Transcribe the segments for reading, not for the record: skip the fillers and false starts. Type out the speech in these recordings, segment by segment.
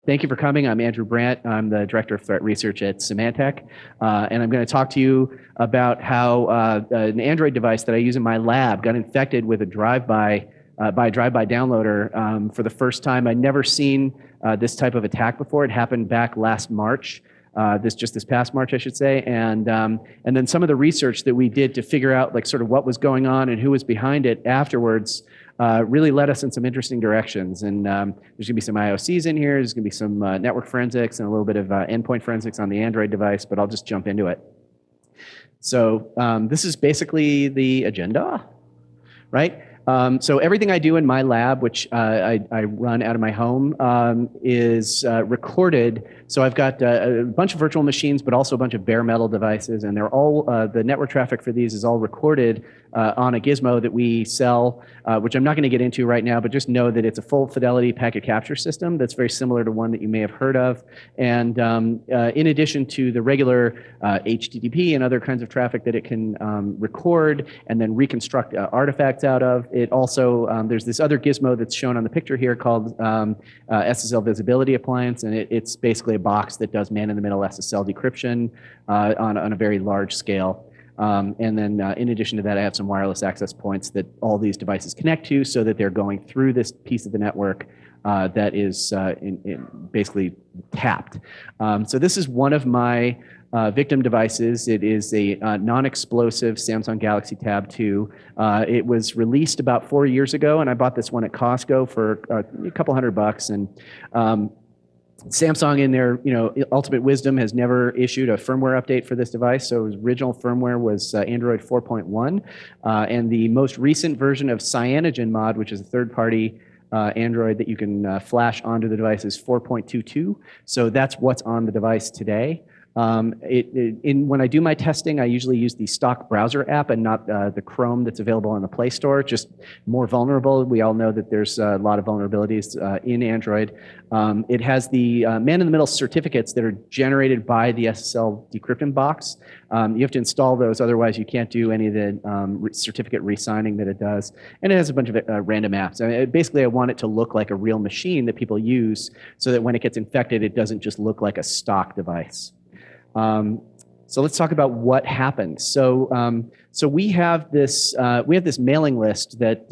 Thank you for coming. I'm Andrew Brandt. I'm the Director of Threat Research at Symantec. And I'm going to talk to you about how an Android device that I use in my lab got infected with a drive-by downloader for the first time. I'd never seen this type of attack before. It happened back last March. This past March, I should say, and then some of the research that we did to figure out like sort of what was going on and who was behind it afterwards really led us in some interesting directions. And there's going to be some IOCs in here. There's going to be some network forensics and a little bit of endpoint forensics on the Android device. But I'll just jump into it. So this is basically the agenda, right? So everything I do in my lab, which I run out of my home, is recorded. So I've got a bunch of virtual machines, but also a bunch of bare metal devices, and they're all the network traffic for these is all recorded on a gizmo that we sell, which I'm not going to get into right now, but just know that it's a full fidelity packet capture system that's very similar to one that you may have heard of. And in addition to the regular HTTP and other kinds of traffic that it can record and then reconstruct artifacts out of, it also, there's this other gizmo that's shown on the picture here called SSL Visibility Appliance, and it's basically a box that does man-in-the-middle SSL decryption on a very large scale. And then in addition to that, I have some wireless access points that all these devices connect to so that they're going through this piece of the network that is basically tapped. So this is one of my victim devices. It is a non-explosive Samsung Galaxy Tab 2. It was released about 4 years ago, and I bought this one at Costco for a couple $100. And Samsung, in their ultimate wisdom, has never issued a firmware update for this device. So its original firmware was Android 4.1, and the most recent version of CyanogenMod, which is a third-party Android that you can flash onto the device, is 4.22. So that's what's on the device today. When I do my testing, I usually use the stock browser app and not the Chrome that's available on the Play Store, just more vulnerable. We all know that there's a lot of vulnerabilities in Android. It has the man-in-the-middle certificates that are generated by the SSL decryption box. You have to install those, otherwise you can't do any of the certificate re-signing that it does. And it has a bunch of random apps. Basically, I want it to look like a real machine that people use so that when it gets infected, it doesn't just look like a stock device. So let's talk about what happened. So we have this mailing list that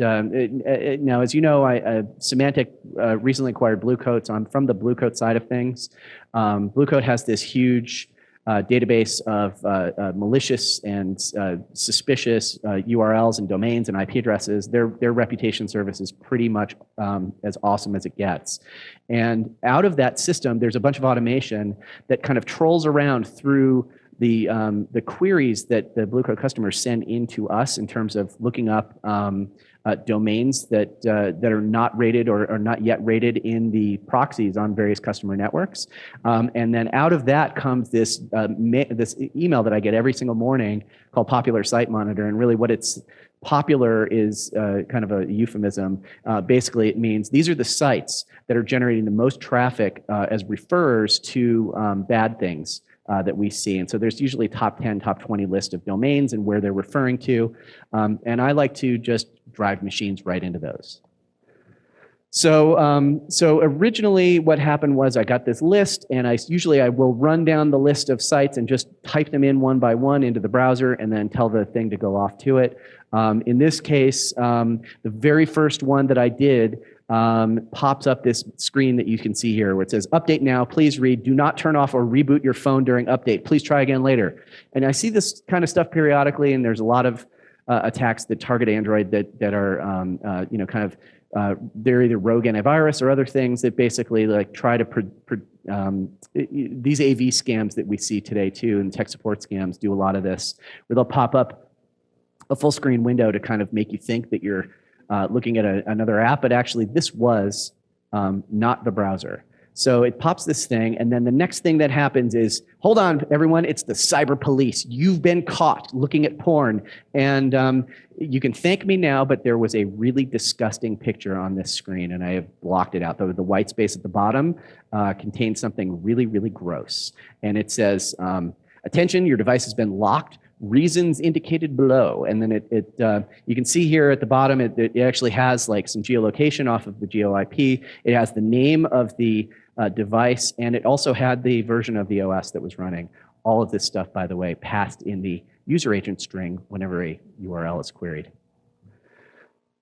now, as you know, Symantec recently acquired Blue Coat, so I'm from the Blue Coat side of things. Blue Coat has this huge database of malicious and suspicious URLs and domains and IP addresses. Their reputation service is pretty much as awesome as it gets. And out of that system, there's a bunch of automation that kind of trolls around through the queries that the Blue Coat customers send into us in terms of looking up domains that are not rated or are not yet rated in the proxies on various customer networks. And then out of that comes this email that I get every single morning called Popular Site Monitor. And really what it's popular is kind of a euphemism. Basically, it means these are the sites that are generating the most traffic as referrers to bad things that we see. And so there's usually top 10, top 20 list of domains and where they're referring to. And I like to just drive machines right into those. So originally what happened was I got this list, and I will run down the list of sites and just type them in one by one into the browser and then tell the thing to go off to it. In this case, the very first one that I did pops up this screen that you can see here where it says, update now, please read, do not turn off or reboot your phone during update, please try again later. And I see this kind of stuff periodically, and there's a lot of attacks that target Android that are, they're either rogue antivirus or other things that basically like try to, these AV scams that we see today too, and tech support scams do a lot of this, where they'll pop up a full screen window to kind of make you think that you're looking at another app, but actually this was not the browser. So it pops this thing, and then the next thing that happens is, hold on, everyone, it's the cyber police. You've been caught looking at porn. And you can thank me now, but there was a really disgusting picture on this screen, and I have blocked it out. The white space at the bottom contains something really, really gross. And it says, attention, your device has been locked. Reasons indicated below. And then you can see here at the bottom, it actually has like some geolocation off of the GeoIP. It has the name of the device, and it also had the version of the OS that was running. All of this stuff, by the way, passed in the user agent string whenever a URL is queried.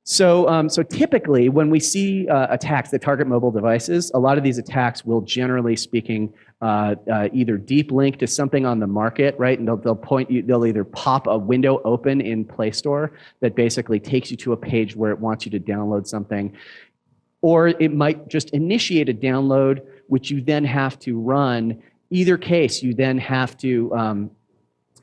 So typically, when we see attacks that target mobile devices, a lot of these attacks will, generally speaking, either deep link to something on the market, right? And they'll point you. They'll either pop a window open in Play Store that basically takes you to a page where it wants you to download something, or it might just initiate a download, which you then have to run. Either case, you then have to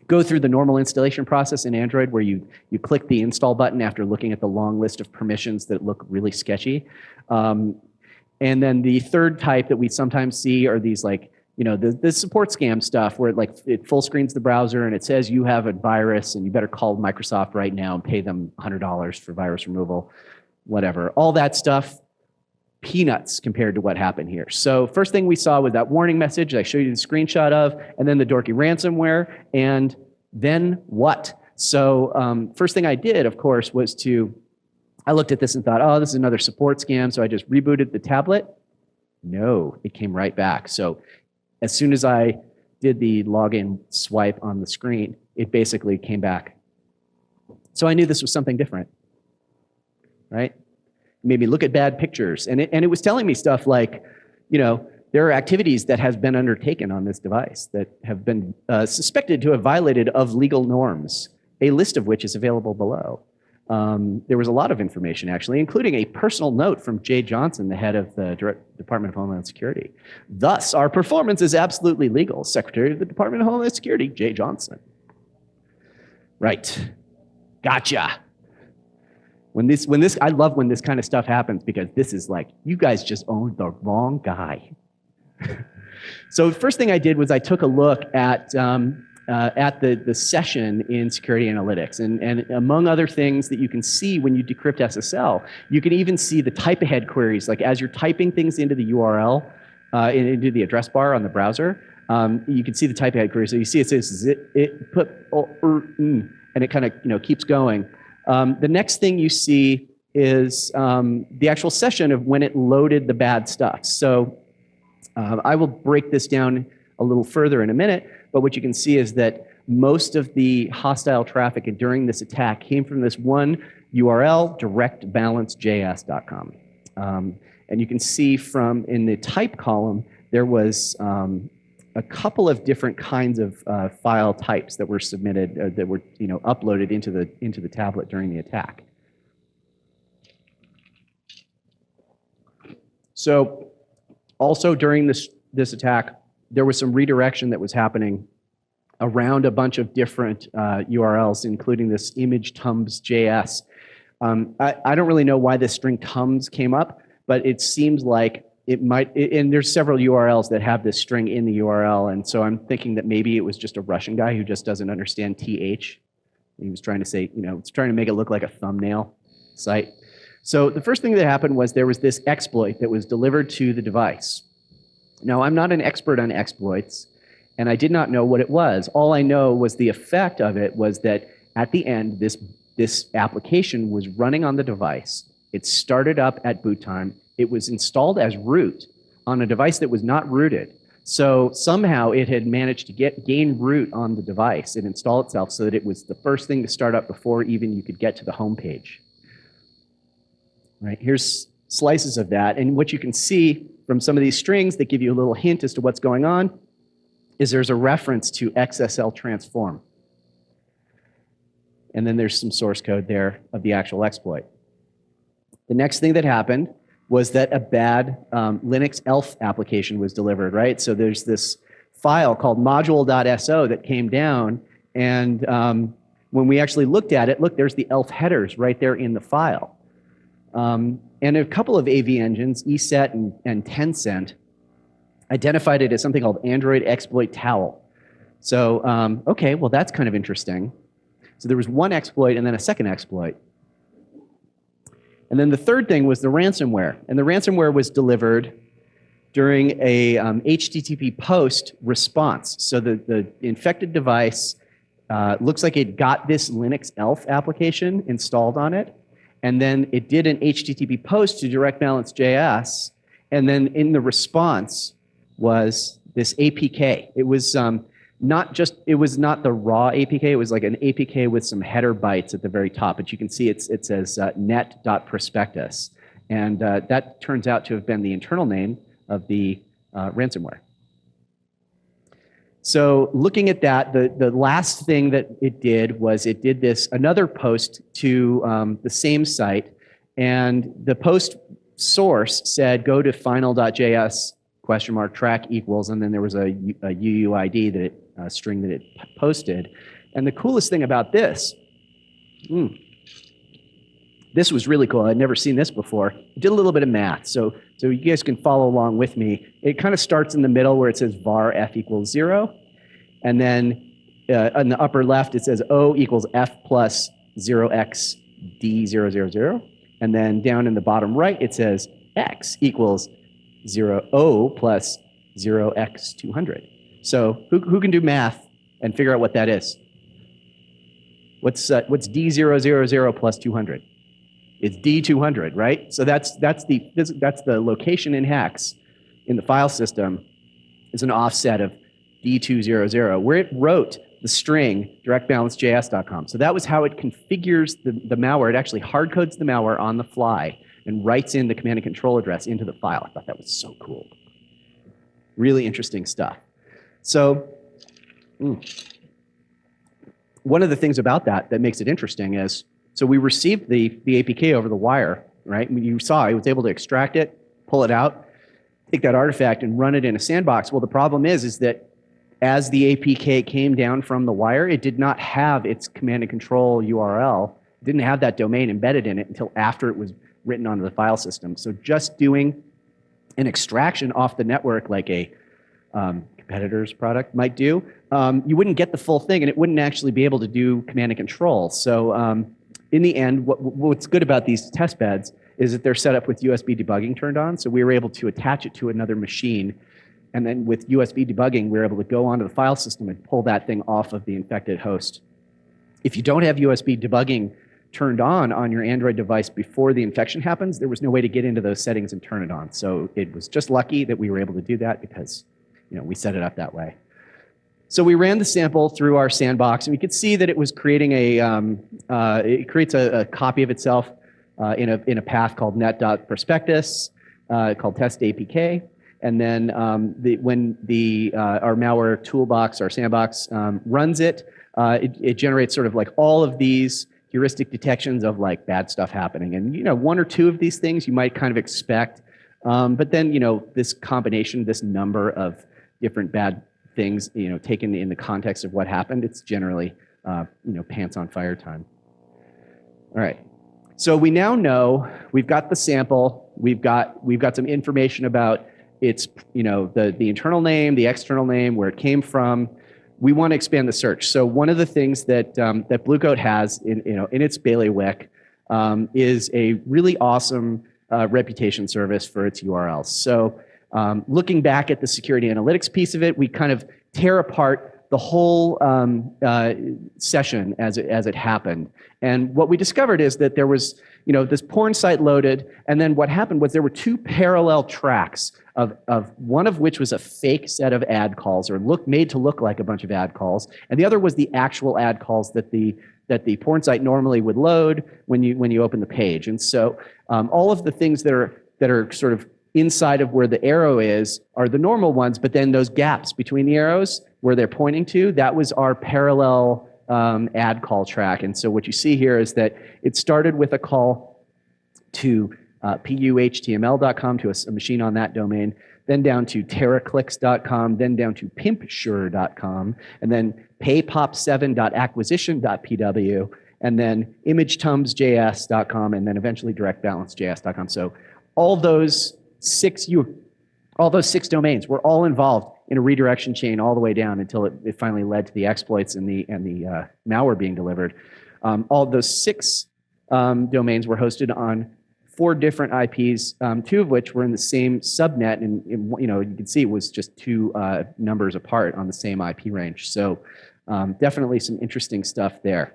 go through the normal installation process in Android where you click the install button after looking at the long list of permissions that look really sketchy. And then the third type that we sometimes see are these, like, the support scam stuff where it full screens the browser and it says you have a virus and you better call Microsoft right now and pay them $100 for virus removal, whatever. All that stuff, peanuts compared to what happened here. So first thing we saw was that warning message I showed you the screenshot of, and then the dorky ransomware, and then what? So first thing I did, of course, was I looked at this and thought, oh, this is another support scam, so I just rebooted the tablet. No, it came right back. So as soon as I did the login swipe on the screen, it basically came back. So I knew this was something different, right? Made me look at bad pictures. And it was telling me stuff like, there are activities that have been undertaken on this device that have been suspected to have violated of legal norms, a list of which is available below. There was a lot of information, actually, including a personal note from Jay Johnson, the head of the Department of Homeland Security. Thus, our performance is absolutely legal. Secretary of the Department of Homeland Security, Jay Johnson. Right. Gotcha. I love when this kind of stuff happens, because this is like, you guys just owned the wrong guy. So the first thing I did was I took a look at the session in security analytics. And among other things that you can see when you decrypt SSL, you can even see the type ahead queries. Like as you're typing things into the URL, into the address bar on the browser, you can see the type ahead query. So you see it says, and it kind of keeps going. The next thing you see is the actual session of when it loaded the bad stuff. So I will break this down a little further in a minute, but what you can see is that most of the hostile traffic during this attack came from this one URL, directbalancejs.com. And you can see from in the type column, there was a couple of different kinds of file types that were submitted, that were uploaded into the tablet during the attack. So also during this attack, there was some redirection that was happening around a bunch of different URLs, including this image tums.js. I don't really know why this string tums came up, but it seems like it might, and there's several URLs that have this string in the URL, and so I'm thinking that maybe it was just a Russian guy who just doesn't understand TH. He was trying to say, it's trying to make it look like a thumbnail site. So the first thing that happened was there was this exploit that was delivered to the device. Now, I'm not an expert on exploits, and I did not know what it was. All I know was the effect of it was that at the end, this application was running on the device. It started up at boot time. It was installed as root on a device that was not rooted. So somehow it had managed to gain root on the device and install itself so that it was the first thing to start up before even you could get to the home page. Right, here's slices of that. And what you can see from some of these strings that give you a little hint as to what's going on is there's a reference to XSL transform. And then there's some source code there of the actual exploit. The next thing that happened was that a bad Linux ELF application was delivered, right? So there's this file called module.so that came down, and when we actually looked at it, look, there's the ELF headers right there in the file. And a couple of AV engines, ESET and Tencent, identified it as something called Android Exploit Towel. So, okay, well, that's kind of interesting. So there was one exploit and then a second exploit. And then the third thing was the ransomware. And the ransomware was delivered during a HTTP post response. So the infected device looks like it got this Linux ELF application installed on it. And then it did an HTTP post to directbalance.js. And then in the response was this APK. It was it was not the raw APK, it was like an APK with some header bytes at the very top, but you can see it says net.prospectus. And that turns out to have been the internal name of the ransomware. So looking at that, the last thing that it did was it did another post to the same site, and the post source said go to final.js !track equals, and then there was a UUID that string that it posted. And the coolest thing about this was really cool. I'd never seen this before. I did a little bit of math, so you guys can follow along with me. It kind of starts in the middle where it says var f equals 0, and then on the upper left it says O equals f plus 0x d000, and then down in the bottom right it says x equals 0 plus 0x 200. So who can do math and figure out what that is? What's d000 plus 200? It's d200, right? So that's the location in hex in the file system is an offset of d200, where it wrote the string directbalancejs.com. So that was how it configures the malware. It actually hard codes the malware on the fly and writes in the command and control address into the file. I thought that was so cool. Really interesting stuff. So one of the things about that makes it interesting is, so we received the APK over the wire, right? You saw it was able to extract it, pull it out, take that artifact and run it in a sandbox. Well, the problem is that as the APK came down from the wire, it did not have its command and control URL. It didn't have that domain embedded in it until after it was written onto the file system. So just doing an extraction off the network like a competitor's product might do, you wouldn't get the full thing, and it wouldn't actually be able to do command and control. So in the end, what's good about these test beds is that they're set up with USB debugging turned on. So we were able to attach it to another machine. And then with USB debugging, we were able to go onto the file system and pull that thing off of the infected host. If you don't have USB debugging turned on your Android device before the infection happens, there was no way to get into those settings and turn it on. So it was just lucky that we were able to do that because we set it up that way. So we ran the sample through our sandbox, and we could see that it was creating it creates a copy of itself in a path called net.prospectus, called test APK. And then when our malware toolbox, our sandbox, runs it, it generates sort of like all of these heuristic detections of like bad stuff happening. And one or two of these things you might kind of expect, but then this combination, this number of different bad things, taken in the context of what happened, it's generally pants on fire time. All right. So we now know we've got the sample, we've got some information about its the internal name, the external name, where it came from. We want to expand the search. So one of the things that that Blue Coat has in its bailiwick is a really awesome reputation service for its URLs. So looking back at the security analytics piece of it, we kind of tear apart the whole session as it happened. And what we discovered is that there was this porn site loaded, and then what happened was there were two parallel tracks of one of which was a fake set of ad calls, or made to look like a bunch of ad calls, and the other was the actual ad calls that the porn site normally would load when you open the page. And so all of the things that are sort of inside of where the arrow is are the normal ones, but then those gaps between the arrows where they're pointing to, that was our parallel ad call track. And so what you see here is that it started with a call to puhtml.com, to a machine on that domain, then down to terraclicks.com, then down to pimpsure.com, and then paypop7.acquisition.pw, and then imagetumsjs.com, and then eventually directbalancejs.com. So all those six domains were all involved in a redirection chain all the way down until it finally led to the exploits and the malware being delivered. All those six domains were hosted on 4 different IPs, 2 of which were in the same subnet, and you can see it was just 2 numbers apart on the same IP range. So definitely some interesting stuff there.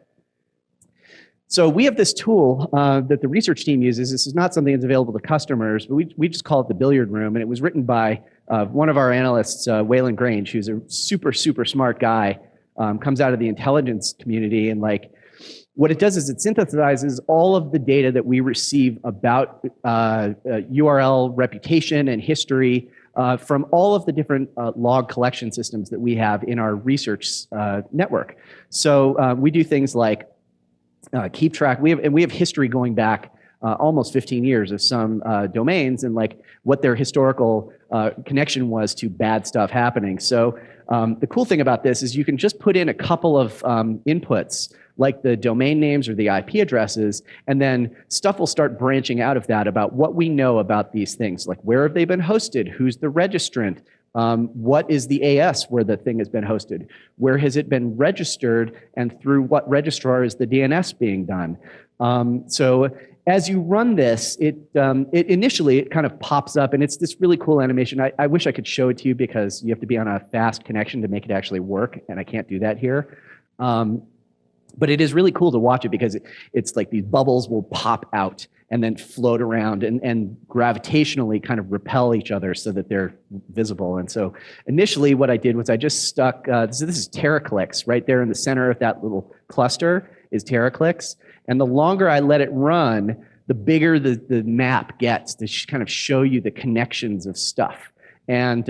So we have this tool that the research team uses. This is not something that's available to customers, but we just call it the billiard room. And it was written by one of our analysts, Waylon Grange, who's a super, super smart guy, comes out of the intelligence community. And like, what it does is it synthesizes all of the data that we receive about URL reputation and history from all of the different log collection systems that we have in our research network. So we do things like keep track. We have history going back almost 15 years of some domains and like what their historical connection was to bad stuff happening. So the cool thing about this is you can just put in a couple of inputs like the domain names or the IP addresses, and then stuff will start branching out of that about what we know about these things, like where have they been hosted, who's the registrant, what is the AS where the thing has been hosted, where has it been registered, and through what registrar is the DNS being done. So as you run this, it initially kind of pops up, and it's this really cool animation. I wish I could show it to you because you have to be on a fast connection to make it actually work, and I can't do that here. But it is really cool to watch it because it's like these bubbles will pop out and then float around and gravitationally kind of repel each other so that they're visible. And so initially what I did was I just stuck, this is TeraClicks, right there in the center of that little cluster is TeraClicks. And the longer I let it run, the bigger the map gets to kind of show you the connections of stuff. And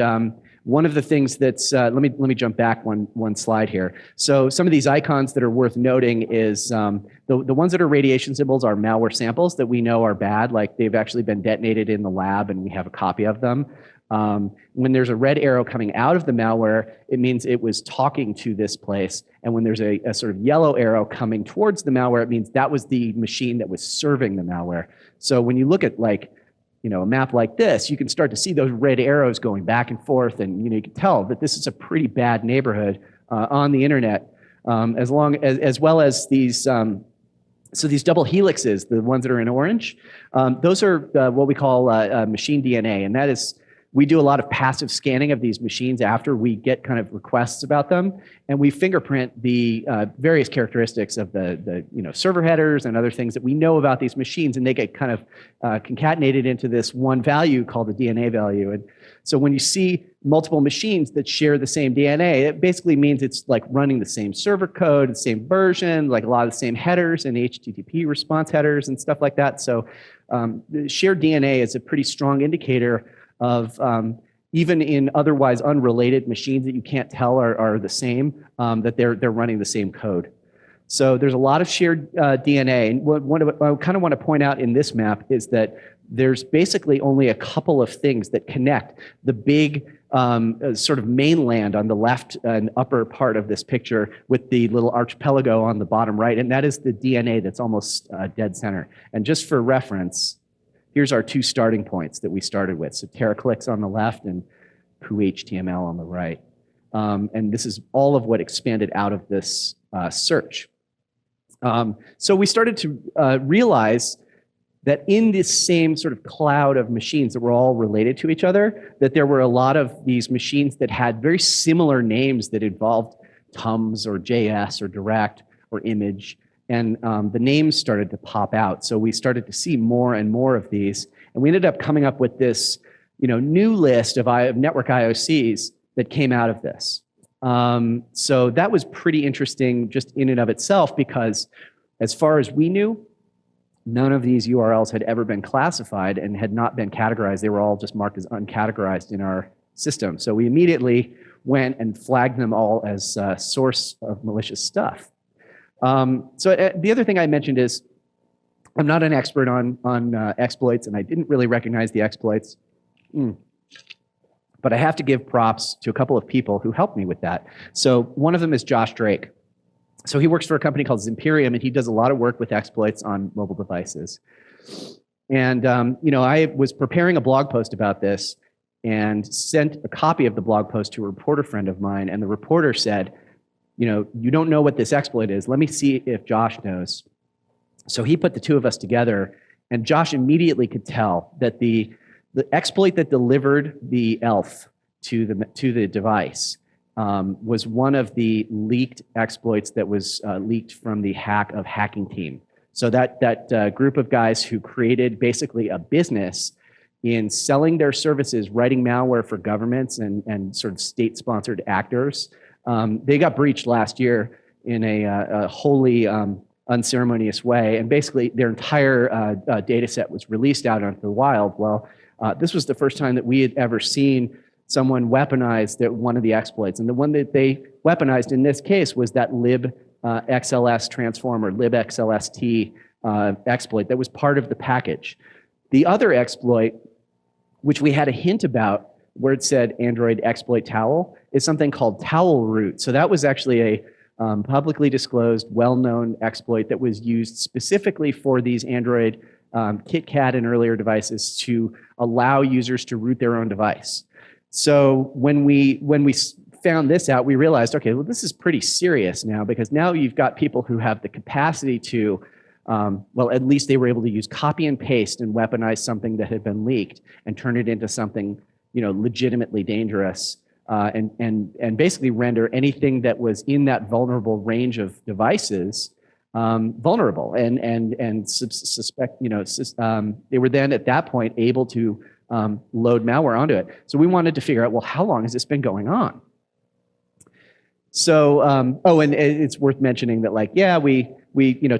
one of the things that's, let me jump back one slide here. So some of these icons that are worth noting is the ones that are radiation symbols are malware samples that we know are bad, like they've actually been detonated in the lab and we have a copy of them. When there's a red arrow coming out of the malware, it means it was talking to this place. And when there's a sort of yellow arrow coming towards the malware, it means that was the machine that was serving the malware. So when you look at like, a map like this, you can start to see those red arrows going back and forth, and you can tell that this is a pretty bad neighborhood on the internet, as well as these. So these double helixes, the ones that are in orange, those are what we call machine DNA, and that is. We do a lot of passive scanning of these machines after we get kind of requests about them, and we fingerprint the various characteristics of the server headers and other things that we know about these machines, and they get kind of concatenated into this one value called the DNA value. And so when you see multiple machines that share the same DNA, it basically means it's like running the same server code, the same version, like a lot of the same headers and HTTP response headers and stuff like that. So the shared DNA is a pretty strong indicator of even in otherwise unrelated machines that you can't tell are the same, that they're running the same code. So there's a lot of shared DNA. And what I kind of want to point out in this map is that there's basically only a couple of things that connect the big sort of mainland on the left and upper part of this picture with the little archipelago on the bottom right, and that is the DNA that's almost dead center. And just for reference, here's our two starting points that we started with. So TeraClicks on the left and PooHTML on the right. And this is all of what expanded out of this search. So we started to realize that in this same sort of cloud of machines that were all related to each other, that there were a lot of these machines that had very similar names that involved Tums or JS or Direct or Image. And the names started to pop out. So we started to see more and more of these. And we ended up coming up with this new list of network IOCs that came out of this. So that was pretty interesting just in and of itself, because as far as we knew, none of these URLs had ever been classified and had not been categorized. They were all just marked as uncategorized in our system. So we immediately went and flagged them all as source of malicious stuff. So the other thing I mentioned is I'm not an expert on exploits, and I didn't really recognize the exploits. But I have to give props to a couple of people who helped me with that. So one of them is Josh Drake. So he works for a company called Zimperium, and he does a lot of work with exploits on mobile devices. And I was preparing a blog post about this and sent a copy of the blog post to a reporter friend of mine, and the reporter said, you don't know what this exploit is. Let me see if Josh knows. So he put the two of us together, and Josh immediately could tell that the exploit that delivered the ELF to the device was one of the leaked exploits that was leaked from the Hacking Team. So that group of guys who created basically a business in selling their services, writing malware for governments and sort of state-sponsored actors, they got breached last year in a wholly unceremonious way, and basically their entire data set was released out onto the wild. Well, this was the first time that we had ever seen someone weaponize one of the exploits, and the one that they weaponized in this case was that libxls transformer, libxlst exploit that was part of the package. The other exploit, which we had a hint about, where it said Android exploit towel, is something called Towelroot. So that was actually a publicly disclosed, well-known exploit that was used specifically for these Android KitKat and earlier devices to allow users to root their own device. So when we found this out, we realized, okay, well, this is pretty serious now, because now you've got people who have the capacity to, well, at least they were able to use copy and paste and weaponize something that had been leaked and turn it into something, legitimately dangerous, and basically render anything that was in that vulnerable range of devices vulnerable, and suspect, they were then at that point able to load malware onto it. So we wanted to figure out, well, how long has this been going on? So, and it's worth mentioning that, like, yeah, we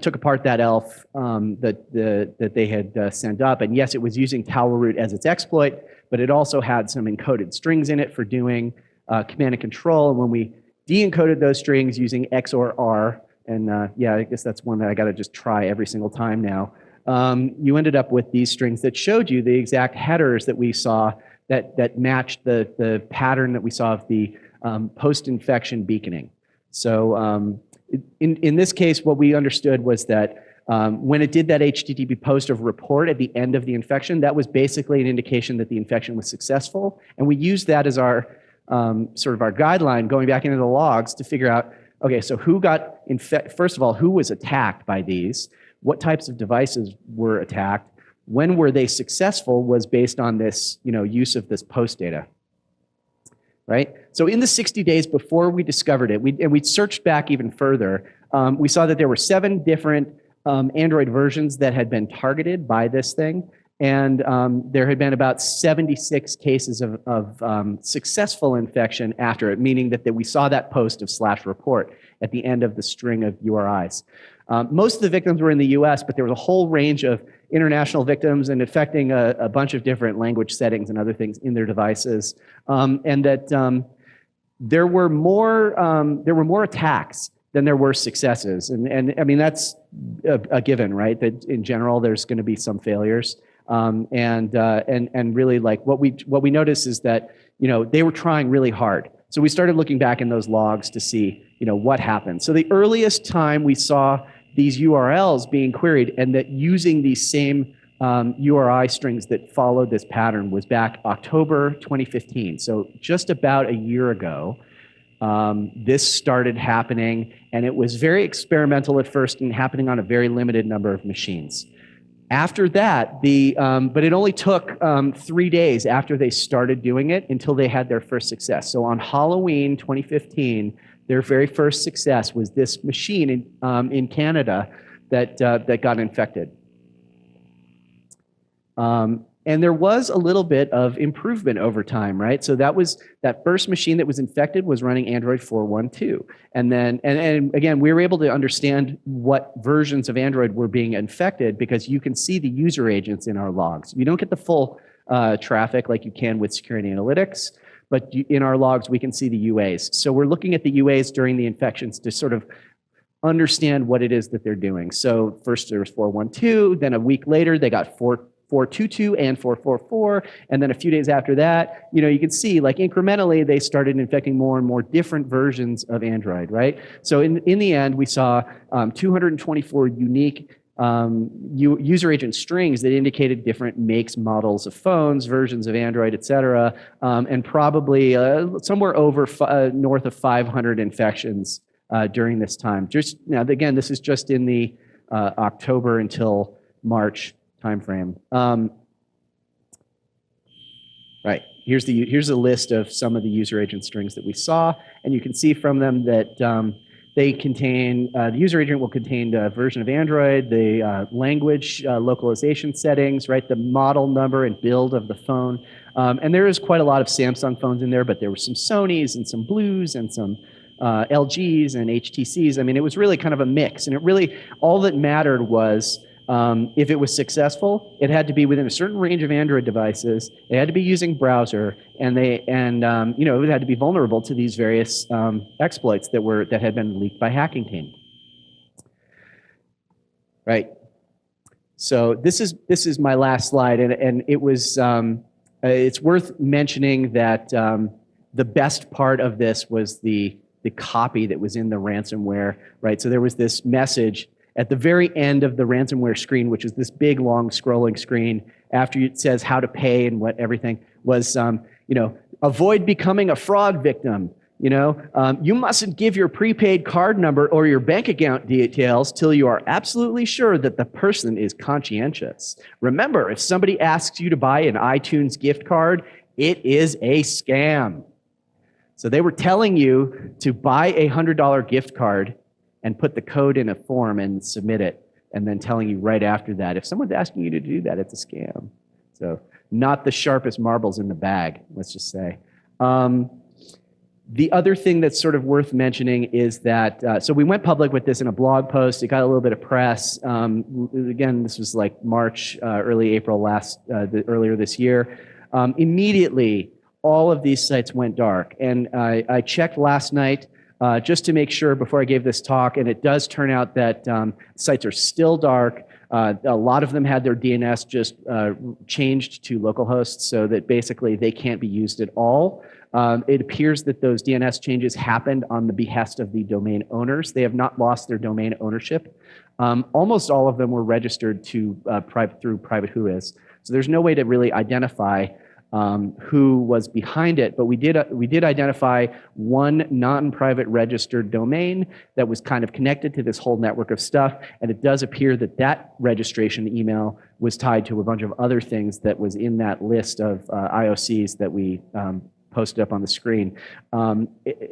took apart that ELF that they had sent up, and yes, it was using Towelroot as its exploit, but it also had some encoded strings in it for doing command and control. And when we de-encoded those strings using XOR, and yeah, I guess that's one that I got to just try every single time now, you ended up with these strings that showed you the exact headers that we saw that matched the pattern that we saw of the post-infection beaconing. So in this case, what we understood was that when it did that HTTP post of report at the end of the infection, that was basically an indication that the infection was successful. And we used that as our sort of our guideline going back into the logs to figure out, okay, so who got infected? First of all, who was attacked by these? What types of devices were attacked? When were they successful was based on this, use of this post data. Right? So in the 60 days before we discovered it, we searched back even further, we saw that there were 7 different Android versions that had been targeted by this thing, and there had been about 76 cases of successful infection after it, meaning that we saw that post of /report at the end of the string of URIs. Most of the victims were in the US, but there was a whole range of international victims and affecting a bunch of different language settings and other things in their devices, and that there were more attacks than there were successes, and I mean that's a given, right? That in general there's going to be some failures, and really, like, what we noticed is that they were trying really hard. So we started looking back in those logs to see what happened. So the earliest time we saw these URLs being queried and that using these same URI strings that followed this pattern was back October 2015. So just about a year ago, this started happening, and it was very experimental at first and happening on a very limited number of machines. After that, but it only took 3 days after they started doing it until they had their first success. So on Halloween 2015, their very first success was this machine in Canada that got infected. And there was a little bit of improvement over time, right? So that first machine that was infected was running Android 4.1.2. And then, and again, we were able to understand what versions of Android were being infected because you can see the user agents in our logs. You don't get the full traffic like you can with security analytics, but in our logs, we can see the UAs. So we're looking at the UAs during the infections to sort of understand what it is that they're doing. So first there was 4.1.2, then a week later they got 4.2.2 and 4.4.4, and then a few days after that, you can see, like, incrementally they started infecting more and more different versions of Android, right? So in the end, we saw 224 unique user agent strings that indicated different makes, models of phones, versions of Android, et cetera, and probably somewhere over north of 500 infections during this time. Just now, again, this is just in the October until March timeframe. Right, here's a list of some of the user agent strings that we saw, and you can see from them that They contain, the user agent will contain the version of Android, the language localization settings, right, the model number and build of the phone. And there is quite a lot of Samsung phones in there, but there were some Sonys and some Blues and some LGs and HTCs. I mean, it was really kind of a mix. And it really, all that mattered was if it was successful, it had to be within a certain range of Android devices. They had to be using browser, and it had to be vulnerable to these various exploits that had been leaked by hacking team. Right. So this is my last slide, and it was it's worth mentioning that the best part of this was the copy that was in the ransomware. Right. So there was this message at the very end of the ransomware screen, which is this big, long, scrolling screen, after it says how to pay and what everything was, avoid becoming a fraud victim. You mustn't give your prepaid card number or your bank account details till you are absolutely sure that the person is conscientious. Remember, if somebody asks you to buy an iTunes gift card, it is a scam. So they were telling you to buy a $100 gift card and put the code in a form and submit it, and then telling you right after that, if someone's asking you to do that, it's a scam. So not the sharpest marbles in the bag, let's just say. The other thing that's sort of worth mentioning is that, so we went public with this in a blog post. It got a little bit of press. Again, this was like March, early April earlier this year. Immediately, all of these sites went dark. And I checked last night, just to make sure before I gave this talk, and it does turn out that sites are still dark. A lot of them had their DNS just changed to localhost so that basically they can't be used at all. It appears that those DNS changes happened on the behest of the domain owners. They have not lost their domain ownership. Almost all of them were registered through private whois. So there's no way to really identify who was behind it, but we did identify one non-private registered domain that was kind of connected to this whole network of stuff, and it does appear that that registration email was tied to a bunch of other things that was in that list of IOCs that we posted up on the screen.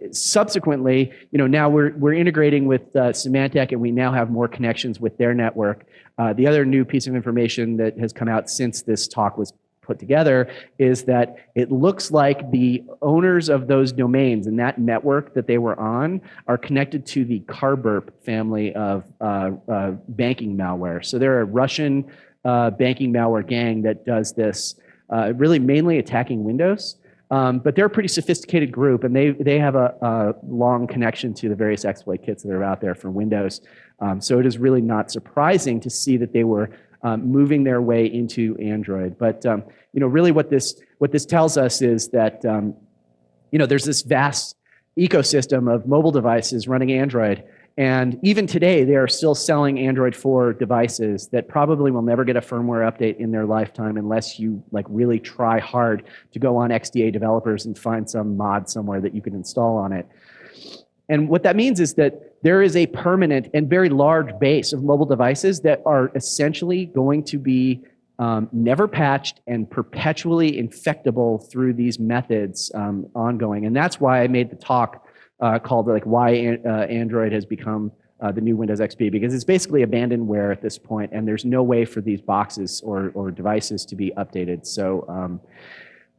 Subsequently, now we're integrating with Symantec, and we now have more connections with their network. The other new piece of information that has come out since this talk was put together is that it looks like the owners of those domains and that network that they were on are connected to the Carburp family of banking malware. So they're a Russian banking malware gang that does this, really mainly attacking Windows. But they're a pretty sophisticated group, and they have a long connection to the various exploit kits that are out there for Windows. So it is really not surprising to see that they were moving their way into Android. But really what this tells us is that there's this vast ecosystem of mobile devices running Android, and even today they are still selling Android 4 devices that probably will never get a firmware update in their lifetime unless you really try hard to go on XDA developers and find some mod somewhere that you can install on it. And what that means is that there is a permanent and very large base of mobile devices that are essentially going to be never patched and perpetually infectable through these methods ongoing. And that's why I made the talk called why Android has become the new Windows XP, because it's basically abandonware at this point, and there's no way for these boxes or devices to be updated. So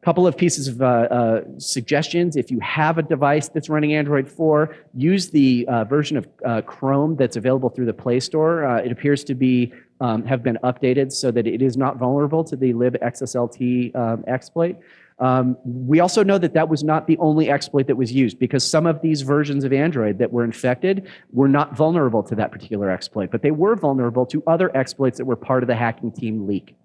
couple of pieces of suggestions. If you have a device that's running Android 4, use the version of Chrome that's available through the Play Store. It appears to be have been updated so that it is not vulnerable to the libxslt exploit. We also know that that was not the only exploit that was used, because some of these versions of Android that were infected were not vulnerable to that particular exploit, but they were vulnerable to other exploits that were part of the hacking team leak.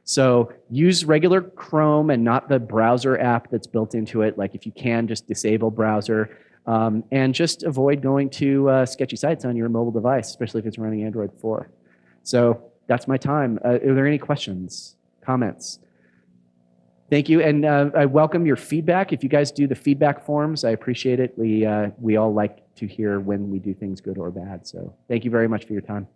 So use regular Chrome and not the browser app that's built into it. Like if you can, just disable browser and just avoid going to sketchy sites on your mobile device, especially if it's running Android 4. So that's my time. Are there any questions, comments? Thank you, and I welcome your feedback. If you guys do the feedback forms, I appreciate it. We all like to hear when we do things good or bad. So thank you very much for your time.